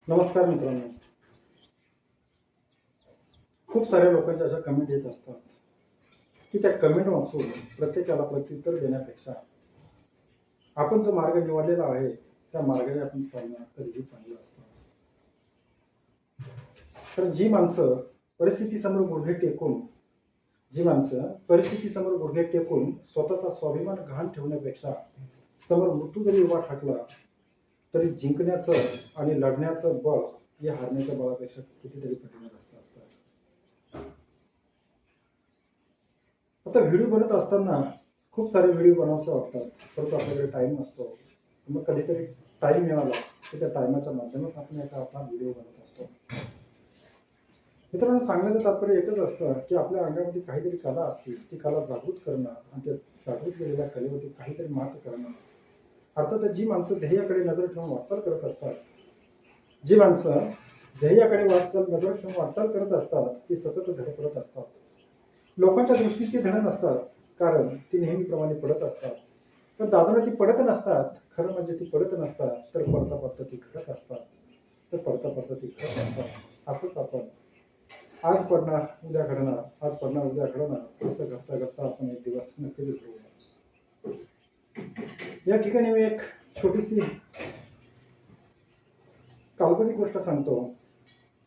नमस्कार मित्रांनो. खूप साऱ्या लोकांच्या अशा कमेंट येत असतात की त्या कमेंट वाचून प्रत्येकाला प्रत्युत्तर देण्यापेक्षा आपण जो मार्ग निवडलेला आहे त्या मार्गाने आपण चालणं कधीही चांगलं असतं. तर जी माणसं परिस्थितीसमोर गुडघे टेकून स्वतःचा स्वाभिमान गहाण ठेवण्यापेक्षा समोर मृत्यू जरी उभा ठाकला तरी जिंकण्याचं आणि लढण्याचं बळ हे हारण्याच्या बळापेक्षा कितीतरी पटीने जास्त असतं. आता व्हिडिओ बनत असताना खूप सारे व्हिडिओ बनवायचे वाटतात, परंतु आपल्याकडे टाईम नसतो. मग कधीतरी टाईम मिळाला की त्या टाईमाच्या माध्यमातून आपण एका आपला व्हिडिओ बनत असतो. मित्रांनो, सांगण्याचं तात्पर्य एकच असतं की आपल्या अंगामध्ये काहीतरी कला असते, ती कला जागृत करणं आणि त्या जागृत केलेल्या कलेवरती काहीतरी मात करणं. अर्थात जी माणसं ध्येयाकडे नजर ठेवून वाटचाल करत असतात, जी माणसं ध्येयाकडे नजर ठेवून वाटचाल करत असतात ती सतत धडपडत असतात. लोकांच्या दृष्टीत ती धड नसतात, कारण ती नेहमीप्रमाणे पडत असतात. पण दादांना ती पडत नसतात. खरं म्हणजे ती पडत नसतात, तर पडता पडता ती घडत असतात. तर पडता पडता ती घडत असतात. असंच आपण आज पडणार उद्या घडणार, आज पडणार उद्या घडणार, असं घडता घडता आपण एक दिवस नक्कीच घडवूया. या ठिकाणी मी एक छोटीशी काल्पनिक गोष्ट सांगतो.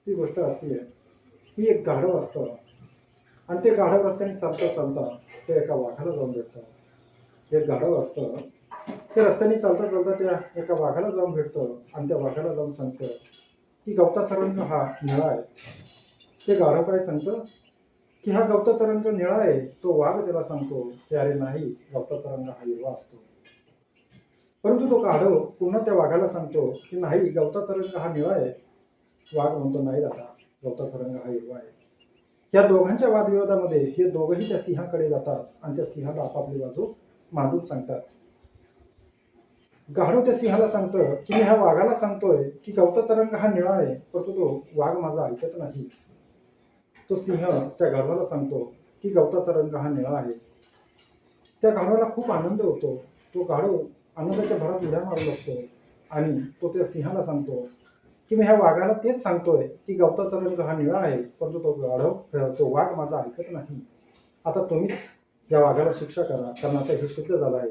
ती गोष्ट अशी आहे की एक गाढव असतं आणि ते गाढव रस्त्याने चालता चालता ते एका वाघाला जाऊन भेटतं. एक गाढव असतं, ते रस्त्याने चालता चालता त्या एका वाघाला जाऊन भेटतं आणि त्या वाघाला जाऊन सांगतं की गवताचा रंग हा निळा आहे. ते गाढव काय सांगतं की हा गवताचा रंग निळा आहे. तो वाघ त्याला सांगतो की अरे नाही, गवताचा रंग हा हिरवा असतो. परंतु तो गाढव पुन्हा त्या वाघाला सांगतो की नाही, गवताचा रंग हा निळा आहे. वाघ म्हणतो नाही दादा, गवताचा रंग हा हिरवा आहे. या दोघांच्या वादविवादामध्ये हे दोघंही त्या सिंहाकडे जातात आणि त्या सिंहाला आपापली बाजू मांडून सांगतात. गाढव त्या सिंहाला सांगतं की मी ह्या वाघाला सांगतोय की गवताचा रंग हा निळा आहे, परंतु तो वाघ माझा ऐकत नाही. तो सिंह त्या गाढवाला सांगतो की गवताचा रंग हा निळा आहे. त्या गाढवाला खूप आनंद होतो. तो गाढव आनंदाच्या भरात उड्या मारू लागतो आणि तो त्या सिंहाला सांगतो की मी ह्या वाघाला तेच सांगतोय की गवताचा रंग हा निळा आहे, परंतु तो वाघ माझा ऐकत नाही. आता तुम्हीच या वाघाला शिक्षा करा, कारण आता हे सिद्ध झालं आहे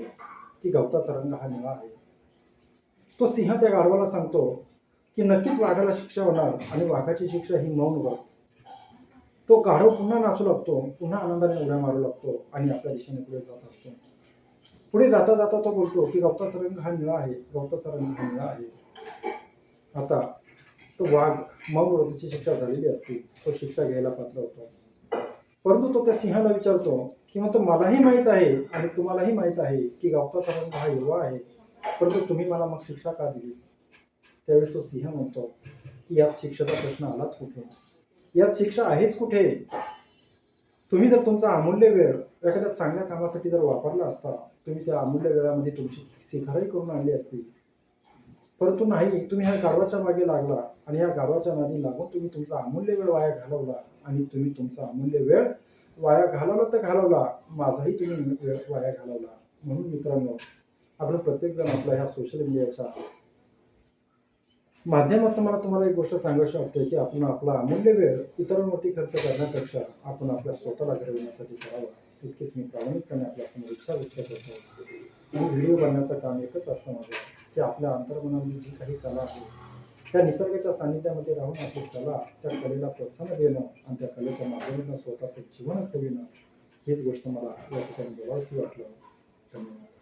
की गवताचा रंग हा निळा आहे. तो सिंह त्या गाढवाला सांगतो की नक्कीच वाघाला शिक्षा होणार आणि वाघाची शिक्षा ही मौन व्रत. तो गाढव पुन्हा नाचू लागतो, पुन्हा आनंदाने उड्या मारू लागतो आणि आपल्या दिशेने पुढे जात असतो. पुढे जाता जाता तो बोलतो की गवताचा रंग हा निळा आहे, गवताचा रंग हा निळा आहे. आता तो वाघ मौन व्रताची शिक्षा झालेली असते, तो शिक्षा घ्यायला पात्र होतो. परंतु तो त्या सिंहाला विचारतो की मग तो मलाही माहीत आहे आणि तुम्हालाही माहीत आहे की गवताचा रंग हा हिरवा आहे, परंतु तुम्ही मला मग शिक्षा का दिलीस? त्यावेळेस तो सिंह म्हणतो की यात शिक्षेचा प्रश्न आलाच कुठे, यात शिक्षा आहेच कुठे? तुम्ही जर तुमचा अमूल्य वेळ एखाद्या चांगल्या कामासाठी जर वापरला असता, तुम्ही त्या अमूल्य वेळामध्ये तुमची शिखाराही करून आणली असती. परंतु नाही, तुम्ही ह्या गाढवाच्या मागे लागला आणि या गाढवाच्या नादी लागून तुम्ही तुमचा अमूल्य वेळ वाया घालवला आणि तुम्ही तुमचा अमूल्य वेळ वाया घालवला तर घालवला, माझाही तुम्ही वेळ वाया घालवला. म्हणून मित्रांनो, आपण प्रत्येकजण आपल्या ह्या सोशल मीडियाच्या माध्यमातून मला तुम्हाला एक गोष्ट सांगायची वाटते की आपण आपला अमूल्य वेळ इतरांवरती खर्च करण्यापेक्षा आपण आपल्या स्वतःला घडविण्यासाठी करावा. इतकेच मी प्रामाणिकपणे आपल्यासमोर इच्छा व्यक्त करतो. आणि व्हिडिओ बनण्याचं काम एकच असतं माझं की आपल्या अंतर्मनामध्ये जी काही कला आहे त्या निसर्गाच्या सानिध्यामध्ये राहून आपली कला, त्या कलेला प्रोत्साहन देणं आणि त्या कलेच्या माध्यमातून स्वतःचं जीवन ठेविणं, हीच गोष्ट मला या ठिकाणी बोलावंशी वाटलं. धन्यवाद.